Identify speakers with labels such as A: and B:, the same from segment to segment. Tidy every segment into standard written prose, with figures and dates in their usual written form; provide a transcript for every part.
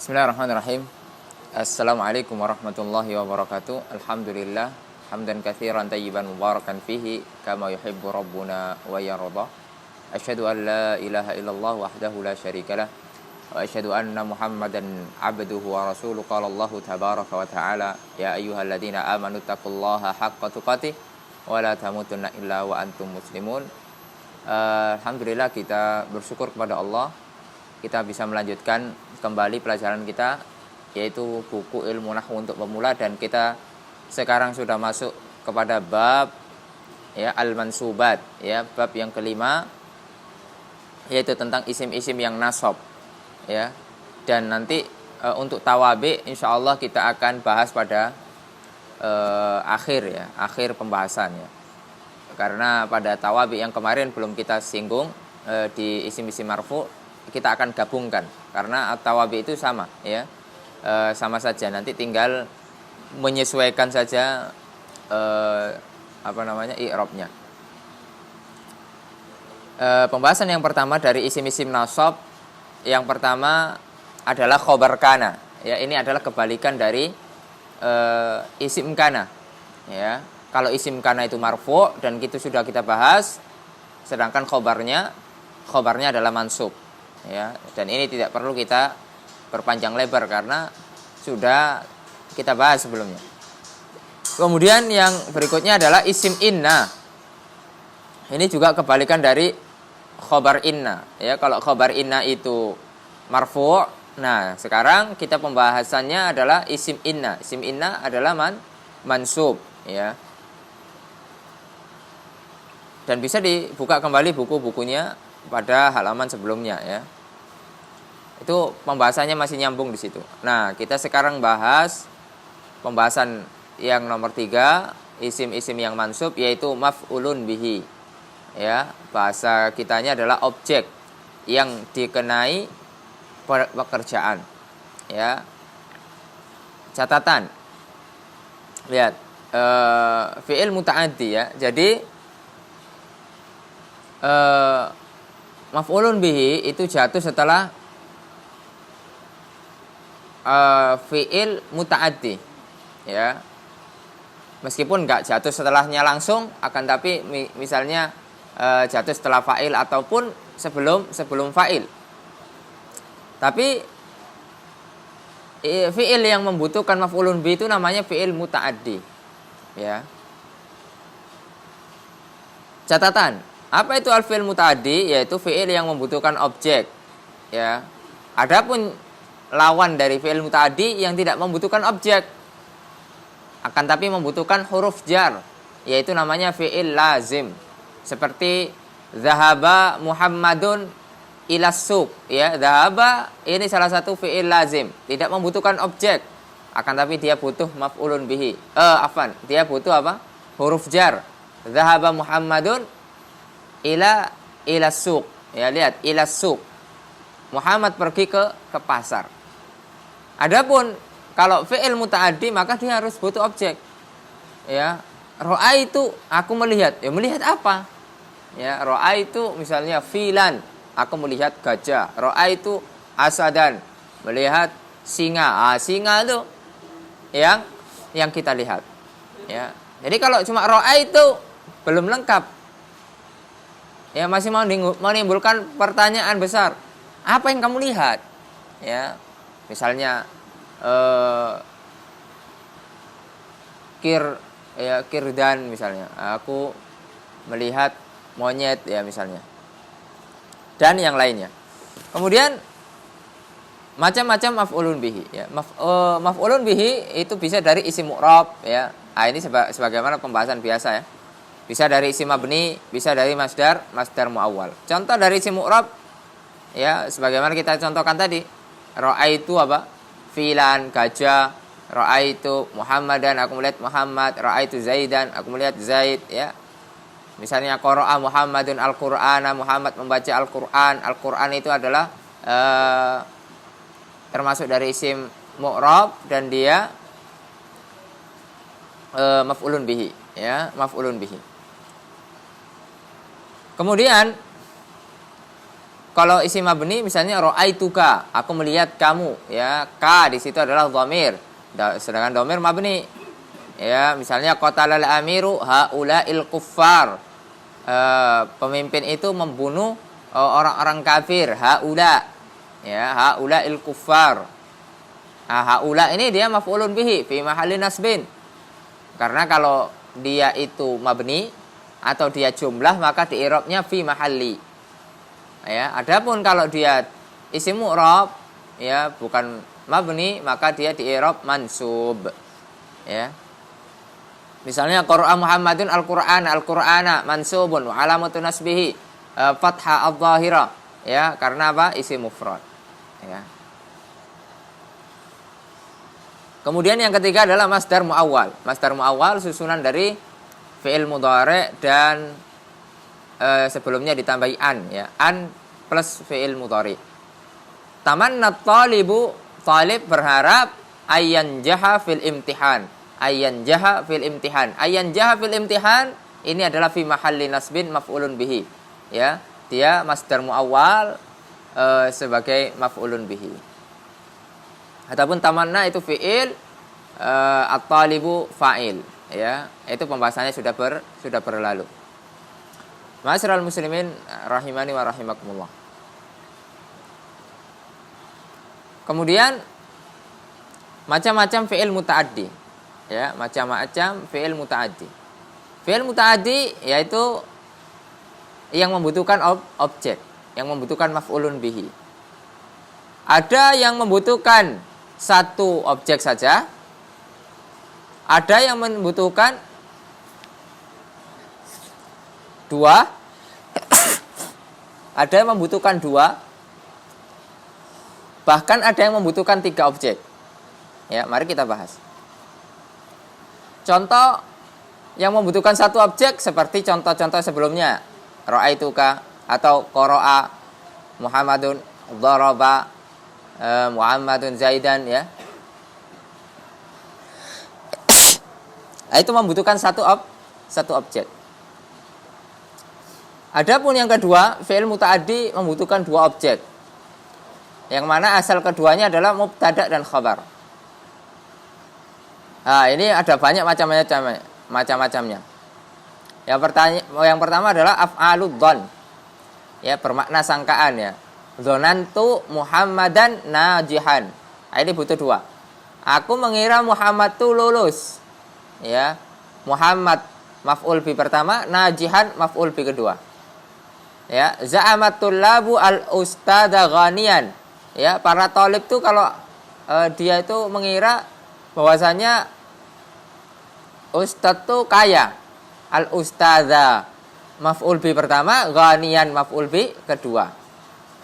A: Bismillahirrahmanirrahim. Assalamualaikum warahmatullahi wabarakatuh. Alhamdulillah hamdan katsiran tayyiban mubarakan fihi kama yuhibbu rabbuna wa yarda. Asyhadu an la ilaha illallah wahdahu la syarikalah wa asyhadu anna Muhammadan abduhu wa rasuluhu. Qala Allah tabaraka wa ta'ala ya ayyuhalladzina amanu taqullaha haqqa tuqatih wa la tamutunna illa wa antum muslimun. Alhamdulillah, kita bersyukur kepada Allah, kita bisa melanjutkan kembali pelajaran kita, yaitu buku ilmu nahwu untuk pemula, dan kita sekarang sudah masuk kepada bab al-mansubat, bab yang kelima, yaitu tentang isim-isim yang nasab, dan nanti untuk tawabi insyaallah kita akan bahas pada akhir pembahasannya, karena pada tawabi yang kemarin belum kita singgung. Di isim-isim marfu kita akan gabungkan, karena tawabi itu sama, sama saja, nanti tinggal menyesuaikan saja i'rabnya. Pembahasan yang pertama dari isim-isim nasab, yang pertama adalah khobar kana. Ini adalah kebalikan dari isim kana. Kalau isim kana itu marfu dan itu sudah kita bahas, sedangkan khobarnya adalah mansub. Dan ini tidak perlu kita berpanjang lebar karena sudah kita bahas sebelumnya. Kemudian yang berikutnya adalah isim inna. Ini juga kebalikan dari khobar inna. Kalau khobar inna itu marfu', nah sekarang kita pembahasannya adalah isim inna. Isim inna adalah mansub, Dan bisa dibuka kembali buku-bukunya pada halaman sebelumnya, Itu pembahasannya masih nyambung di situ. Nah, kita sekarang bahas pembahasan yang nomor 3, isim-isim yang mansub, yaitu maf'ulun bihi. Bahasa kitanya adalah objek yang dikenai pekerjaan. Catatan. Lihat, fi'il muta'addi, Jadi maf'ulun bihi itu jatuh setelah fi'il muta'addi, Meskipun enggak jatuh setelahnya langsung, akan tapi misalnya jatuh setelah fa'il ataupun sebelum fa'il. Tapi fi'il yang membutuhkan maf'ulun bihi itu namanya fi'il muta'addi, Catatan, apa itu al-fi'il muta'addi? Yaitu fi'il yang membutuhkan objek, Adapun lawan dari fi'il muta'addi yang tidak membutuhkan objek, akan tapi membutuhkan huruf jar, yaitu namanya fi'il lazim. Seperti zahaba Muhammadun ilas suq, Zahaba ini salah satu fi'il lazim, tidak membutuhkan objek, akan tapi dia butuh maf'ulun bihi. Dia butuh apa? Huruf jar. Zahaba Muhammadun ila suq. Lihat, ila suq. Muhammad pergi ke pasar. Adapun kalau fi'il muta'addi, maka dia harus butuh objek. Ra'aitu, aku melihat. Melihat apa? Ra'aitu misalnya filan, aku melihat gajah. Ra'aitu asadan, melihat singa. Singa itu yang kita lihat. Jadi kalau cuma ra'aitu belum lengkap. Masih menimbulkan pertanyaan besar. Apa yang kamu lihat? Misalnya kirdan misalnya. Aku melihat monyet, misalnya. Dan yang lainnya. Kemudian macam-macam maf'ulun bihi, maf'ulun bihi itu bisa dari isim mu'rab, Ini sebagaimana pembahasan biasa, Bisa dari isim mabni, bisa dari masdar muawwal. Contoh dari isim mu'rab, sebagaimana kita contohkan tadi. Ra'aitu apa? Filan, gajah. Ra'aitu Muhammadan, aku melihat Muhammad. Ra'aitu Zaidan, aku melihat Zaid, Misalnya qara'a Muhammadun al-Qur'ana, Muhammad membaca Al-Qur'an. Al-Qur'an itu adalah termasuk dari isim mu'rab dan dia maf'ulun bihi, maf'ulun bihi. Kemudian kalau isim mabni misalnya ra'aituka, aku melihat kamu, ya. Ka di situ adalah dhamir. Sedangkan dhamir mabni. Ya, misalnya qatalal amiru haula'il kuffar. Pemimpin itu membunuh orang-orang kafir, haula. Ya, haula'il kuffar. Haula ini dia maf'ulun bihi fi mahalli nasbin. Karena kalau dia itu mabni atau dia jumlah maka di-i'rabnya fi mahalli. Ya, adapun kalau dia isim mu'rab, ya, bukan mabni, maka dia di-i'rab mansub. Ya. Misalnya qara'a Muhammadun al-Qur'ana mansubun wa alamatun nasbihi fathah adh-dhahira. Ya, karena apa? Isim mufrad. Ya. Kemudian yang ketiga adalah masdar muawwal. Masdar muawwal susunan dari fi'il mudhari' dan sebelumnya ditambahi an, ya. An plus fi'il mudhari'. Tamanna talibu, talib berharap ayyan jaha fil imtihan. Ayyan jaha fil imtihan. Ayyan jaha fil imtihan ini adalah fi mahalli nasbin maf'ulun bihi. Ya, dia masdar muawwal sebagai maf'ulun bihi. Adapun tamanna itu fi'il, at-talibu fa'il, ya. Itu pembahasannya sudah berlalu. Ma'asyiral muslimin rahimani wa rahimakumullah. Kemudian macam-macam fi'il muta'addi, ya, macam-macam fi'il muta'addi. Fi'il muta'addi yaitu yang membutuhkan objek, yang membutuhkan maf'ulun bihi. Ada yang membutuhkan satu objek saja, ada yang membutuhkan dua, ada yang membutuhkan dua, bahkan ada yang membutuhkan 3 objek. Ya, mari kita bahas. Contoh yang membutuhkan satu objek seperti contoh-contoh sebelumnya, ra'aituka atau qara'a Muhammadun, daraba Muhammadun Zaidan, ya. Itu membutuhkan satu objek. Adapun yang kedua, fi'il muta'addi membutuhkan 2 objek. Yang mana asal keduanya adalah mubtada dan khabar. Nah, ini ada banyak macam-macamnya. Yang pertama adalah af'alud dhon. Ya, bermakna sangkaan, ya. Dzanantu Muhammadan najihan. Nah, ini butuh 2. Aku mengira Muhammad itu lulus. Ya. Muhammad maf'ul bi pertama, najihan maf'ul bi kedua. Ya, za'amatul labu al-ustada ghaniyan. Ya, para talib itu kalau dia itu mengira bahwasanya ustadz itu kaya. Al-ustada maf'ul bi pertama, ghaniyan maf'ul bi kedua.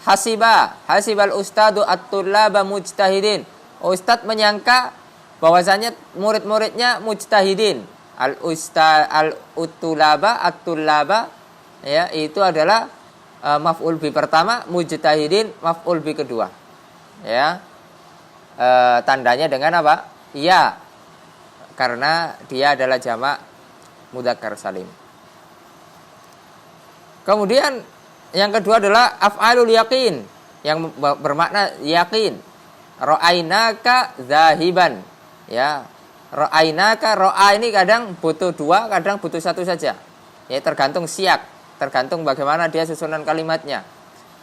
A: Hasibal ustadu at-tullaba mujtahidin. Ustadz menyangka bahwasanya murid-muridnya mujtahidin. Al-utulaba at-tullaba, ya, itu adalah maf'ul bi pertama, mujtahidin maf'ul bi kedua. Ya. Tandanya dengan apa? Ya. Karena dia adalah jamak mudzakkar salim. Kemudian yang kedua adalah af'alul yaqin, yang bermakna yakin. Ra'ainaka zahiban. Ya. Ra'ainaka, ra'a ini kadang butuh 2, kadang butuh 1 saja. Ya, tergantung siyak, tergantung bagaimana dia susunan kalimatnya.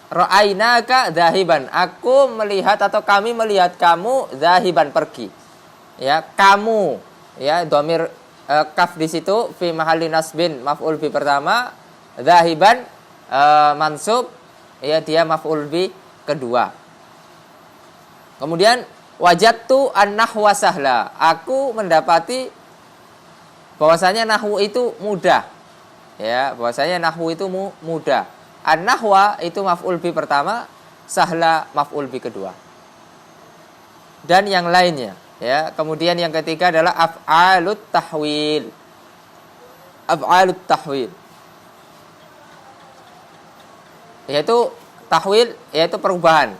A: Ra'ainaka zahiban, aku melihat atau kami melihat kamu zahiban, pergi. Ya, kamu, ya, dhamir kaf di situ fi mahalli nasbin maf'ul bi pertama, zahiban mansub, ya, dia maf'ul bi kedua. Kemudian wajadtu an-nahwa sahla, aku mendapati bahwasanya nahwu itu mudah. Ya, bahwasanya nahwu itu mudah. An-nahwa itu maf'ul bi pertama, sahla maf'ul bi kedua. Dan yang lainnya, ya. Kemudian yang ketiga adalah af'alut tahwil. Af'alut tahwil, yaitu tahwil, yaitu perubahan.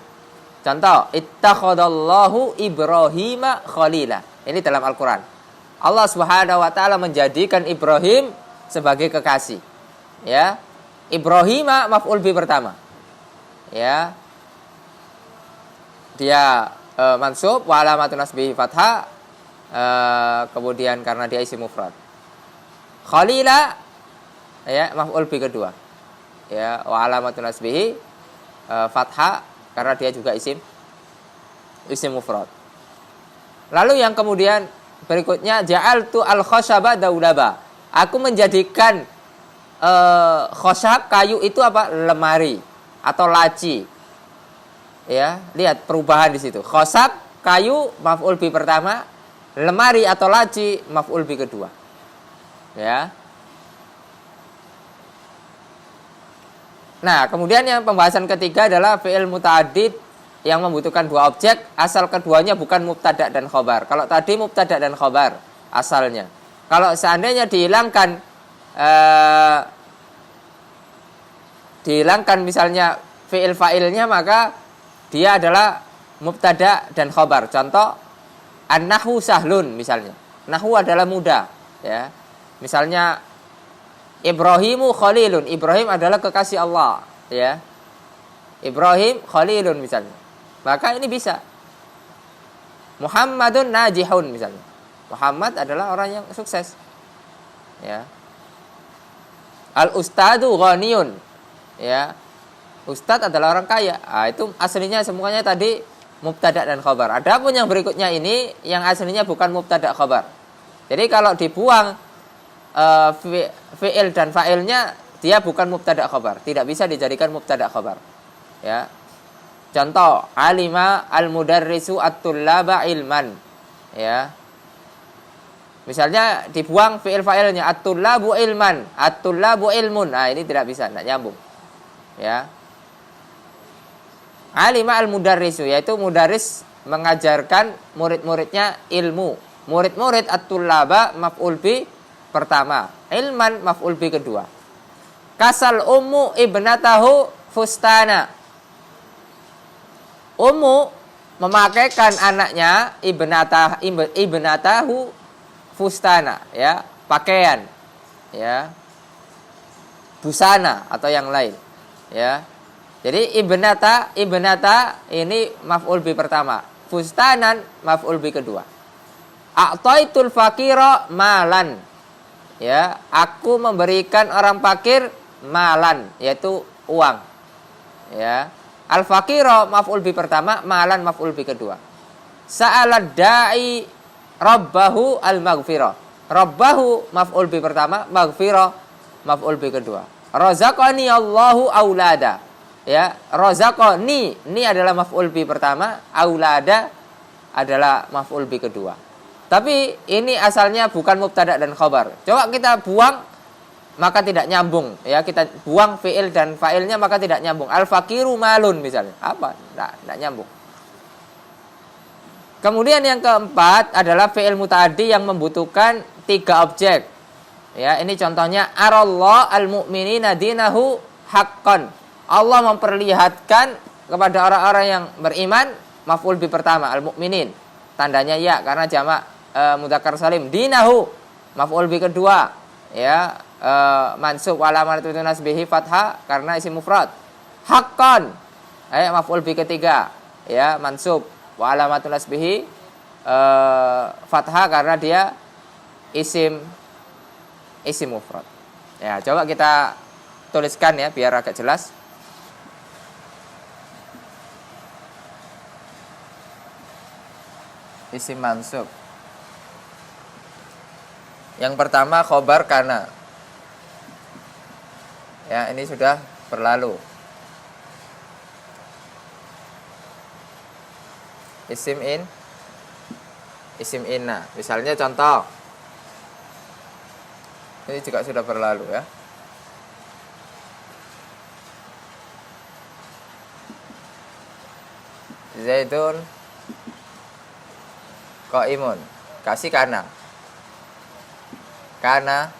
A: Contoh, ittakhadallahu Ibrahima khalila. Ini dalam Al-Qur'an. Allah Subhanahu wa taala menjadikan Ibrahim sebagai kekasih. Ya. Ibrahima maf'ul bi pertama. ya dia mansub wa alamatun nasbihi fathah, kemudian karena dia isim mufrad. Khalila ya maf'ul bi kedua. Ya wa alamatun nasbihi fathah karena dia juga isim mufrad. Lalu yang kemudian berikutnya ja'altu al-khashaba daulaba. Aku menjadikan khoshab kayu itu apa? Lemari atau laci. Ya, lihat perubahan di situ. Khoshab kayu maf'ul bi pertama, lemari atau laci maf'ul bi kedua. Ya. Nah, kemudian yang pembahasan ketiga adalah fi'il muta'addid yang membutuhkan dua objek, asal keduanya bukan mubtada dan khobar. Kalau tadi mubtada dan khobar asalnya. Kalau seandainya dihilangkan misalnya fi'il fa'ilnya, maka dia adalah mubtada dan khobar. Contoh an-nahwu sahlun misalnya. Nahwu adalah mudah, ya. Misalnya Ibrahimu khalilun, Ibrahim adalah kekasih Allah, ya. Ibrahim khalilun misalnya. Maka ini bisa. Muhammadun najihun misalnya. Muhammad adalah orang yang sukses. Ya. Al-ustadu ghaniyun. Ya. Ustad adalah orang kaya. Nah, itu aslinya semuanya tadi mubtada dan khabar. Adapun yang berikutnya ini yang aslinya bukan mubtada khabar. Jadi kalau dibuang fi'il dan fa'ilnya, dia bukan mubtada khabar, tidak bisa dijadikan mubtada khabar. Ya. Contoh, alima al-mudarrisu at-tullaba ilman. Ya. Misalnya dibuang fi'il fa'ilnya at-tullabu ilman, at-tullabu ilmun. Nah, ini tidak bisa, tidak nyambung. Ya. Alima al-mudarrisu, yaitu mudarris mengajarkan murid-muridnya ilmu. Murid-murid at-tullaba maf'ul bi pertama, ilman maf'ul bi kedua. Kasal ummu ibnatahu fustana. Ummu memakaikan anaknya ibnatahu fustana, ya, pakaian, ya, busana atau yang lain, ya. Jadi ibnata ini maf'ul bi pertama, fustanan maf'ul bi kedua. A'taitul faqira malan. Ya, aku memberikan orang fakir malan, yaitu uang. Ya. Al-faqira maf'ul bi pertama, malan maf'ul bi kedua. Sa'alad da'i rabbahu al-maghfirah. Rabbahu maf'ul bi pertama, maghfirah maf'ul bi kedua. Razaqani Allahu aulada. Ya, razaqani ini adalah maf'ul bi pertama, aulada adalah maf'ul bi kedua. Tapi ini asalnya bukan mubtada dan khabar. Coba kita buang, maka tidak nyambung. Ya, kita buang fi'il dan fa'ilnya maka tidak nyambung. Al-faqiru malun misalnya. Apa? Tidak nyambung. Kemudian yang keempat adalah fi'il muta'addi yang membutuhkan tiga objek. Ya, ini contohnya arallah al-mu'minina dinahu haqqan. Allah memperlihatkan kepada orang-orang yang beriman, maf'ul bi pertama, al-mu'minin. Tandanya ya karena jamak mudzakkar salim. Dinahu maf'ul bi kedua, ya, mansub wa alamatun nasbihi fathah karena isim mufrad. Haqqan maf'ul bi ketiga, ya, mansub wa alamatun nasbihi fathah karena dia isim mufrad. Ya, coba kita tuliskan ya biar agak jelas. Isim mansub. Yang pertama khobar kana. Ya, ini sudah berlalu. Isim inna. Misalnya contoh. Ini juga sudah berlalu ya. Zaidun qaimun. Kasih kana. Kana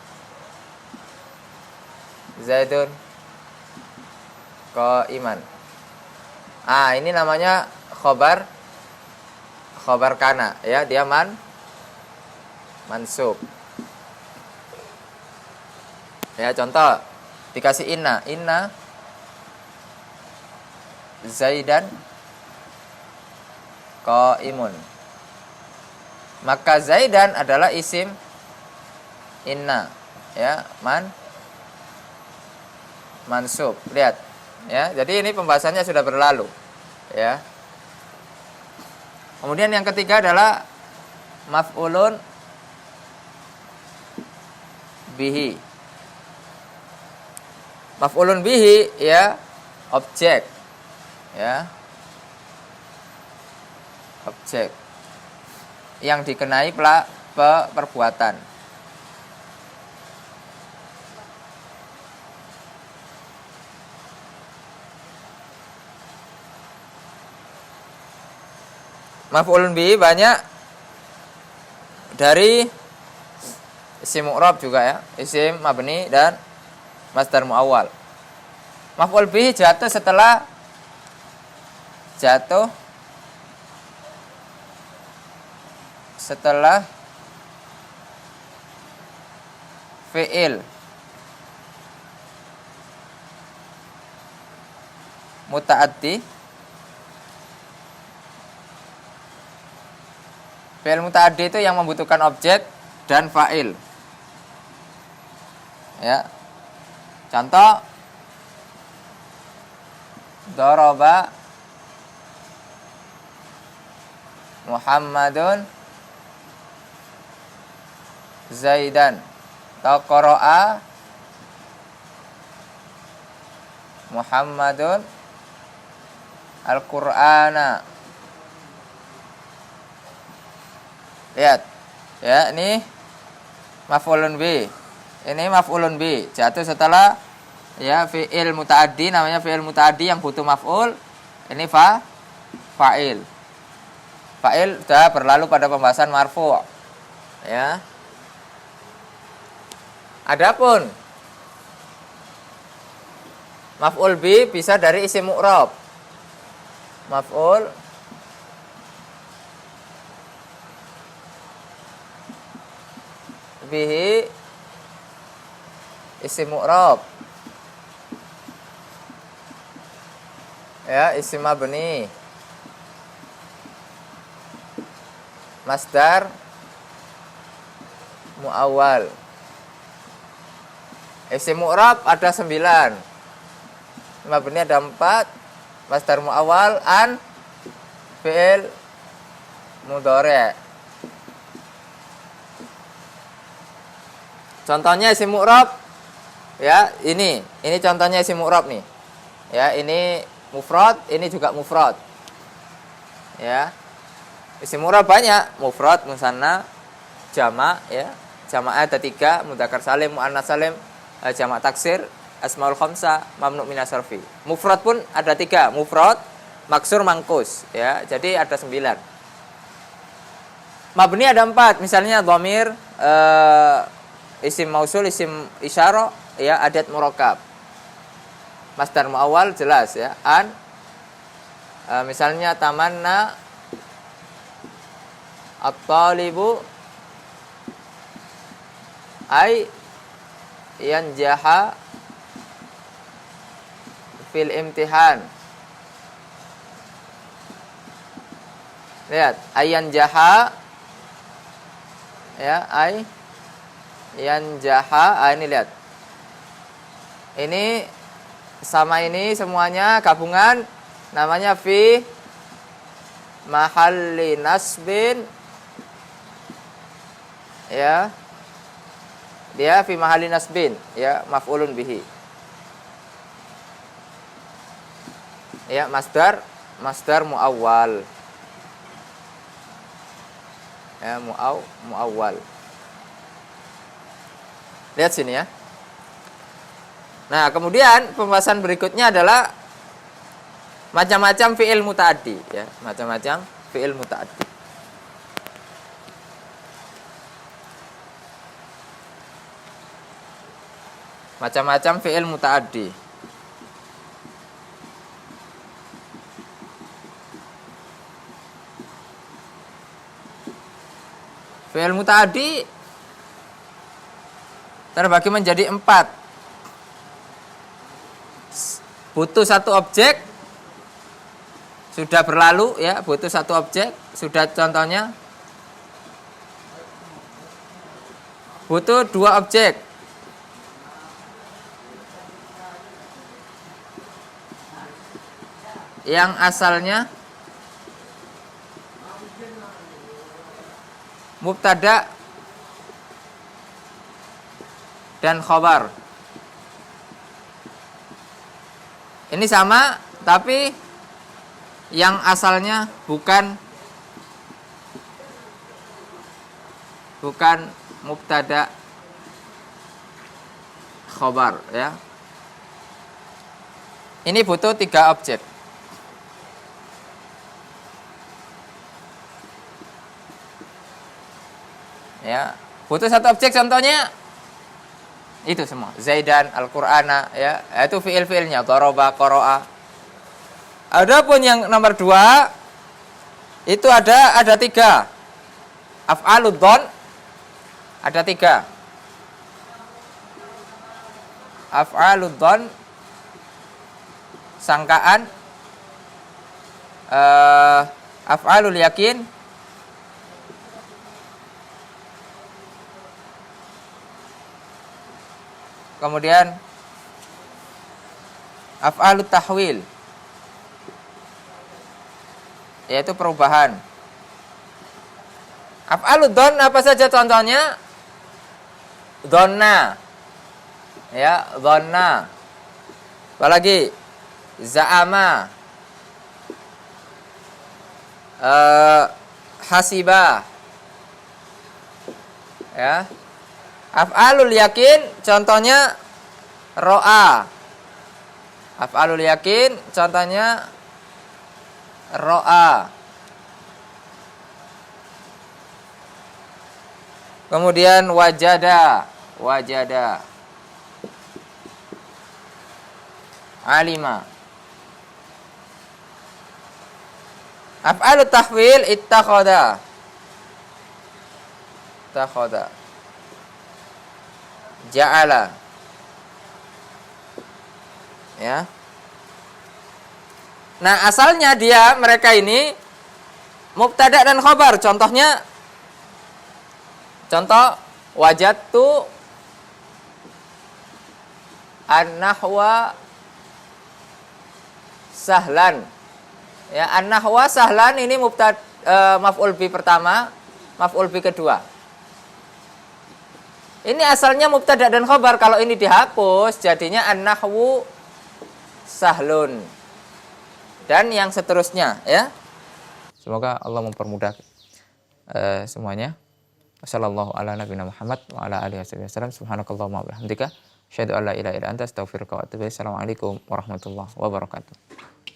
A: Zaidun qaiman. Ini namanya khobar kana, ya, dia mansub. Ya, contoh dikasih inna Zaidan qaimun. Maka Zaidan adalah isim inna, ya, mansub. Lihat, ya. Jadi ini pembahasannya sudah berlalu, ya. Kemudian yang ketiga adalah maf'ulun bihi. Maf'ulun bihi, ya, objek, ya, objek yang dikenai perbuatan. Maf'ulun bihi banyak dari isim mu'rab juga, ya, isim mabni dan masdar muawwal. Maf'ul bihi jatuh setelah fi'il muta'addi. Fi'il muta'addi itu yang membutuhkan objek dan fa'il. Ya. Contoh, daraba Muhammadun Zaidan. Atau qara'a Muhammadun Al-Qur'ana. Lihat, ya, ini maf'ulun bi. Ini maf'ulun bi, jatuh setelah, ya, fi'il muta'addi, namanya fi'il muta'addi yang butuh maf'ul. Ini fa'il. Fa'il sudah berlalu pada pembahasan marfu', ya. Adapun maf'ul bi bisa dari isim mu'rab. Maf'ul bihi isim mu'rab, ya, isim mabni, masdar muawwal. Isim mu'rab ada 9, mabni ada 4, masdar muawwal an, fi'il mudhari'. Contohnya isim mu'rab, ya, ini contohnya isim mu'rab nih. Ya, ini mufrad, ini juga mufrad. Ya. Isim mu'rab banyak, mufrad, musanna, jama', ya. Jama' ada 3, mudzakkar salim, muannats salim, jama' taksir, asmaul khamsah, mamnu' minas sarfi. Mufrad pun ada 3, mufrad, maksur, mangkus, ya. Jadi ada 9. Mabni ada 4, misalnya dhamir, isim mausul, isim isyarah, ya, adat murakkab. Masdar muawwal jelas, ya, an, misalnya tamanna at-talibu ay yanjaha fil imtihan. Lihat, ayan jaha, ya, ay yanjaha, ini lihat. Ini sama ini semuanya gabungan, namanya fi mahalli nasbin, ya. Dia fi mahalli nasbin, ya, maf'ulun bihi. Ya, masdar muawwal. Ya, muawwal. Lihat sini, ya. Nah, kemudian pembahasan berikutnya adalah macam-macam fi'il muta'addi, ya, macam-macam fi'il muta'addi. Macam-macam fi'il muta'addi. Fi'il muta'addi terbagi menjadi 4. Butuh satu objek sudah berlalu ya, butuh satu objek. Sudah contohnya butuh dua objek. Yang asalnya mubtada dan khobar. Ini sama, tapi yang asalnya bukan mubtada khobar ya. Ini butuh 3 objek. Ya, butuh satu objek, contohnya itu semua. Zaidan, Al-Qur'ana ya, itu fiil-fiilnya, daraba, qara'a. Adapun yang nomor 2 itu ada 3. Af'alud dhon ada 3. Af'alud dhon sangkaan, af'alul yakin, kemudian af'alut tahwil, yaitu perubahan. Af'alud dhon apa saja contohnya? Dhonna. Ya, dhonna. Apalagi? Za'ama. Hasibah. Ya. Af'alul yakin contohnya ro'a. Af'alul yakin contohnya ro'a. Kemudian wajada. Alima. Af'alut tahwil ittakhadha. Ja'ala. Ya. Nah, asalnya mereka ini mubtada dan khobar. Contoh wajadtu an-nahwa sahlan. Ya, an-nahwa sahlan ini maf'ul bi pertama, maf'ul bi kedua. Ini asalnya mubtada dan khobar. Kalau ini dihapus jadinya an-nahwu sahlun. Dan yang seterusnya ya. Semoga Allah mempermudah semuanya. Wassallallahu ala nabiyina Muhammad wa ala alihi wasallam. Subhanakallahumma wa bihamdika asyhadu an la ilaha illa anta astaghfiruka wa atubu ilaik. Assalamualaikum warahmatullahi wabarakatuh.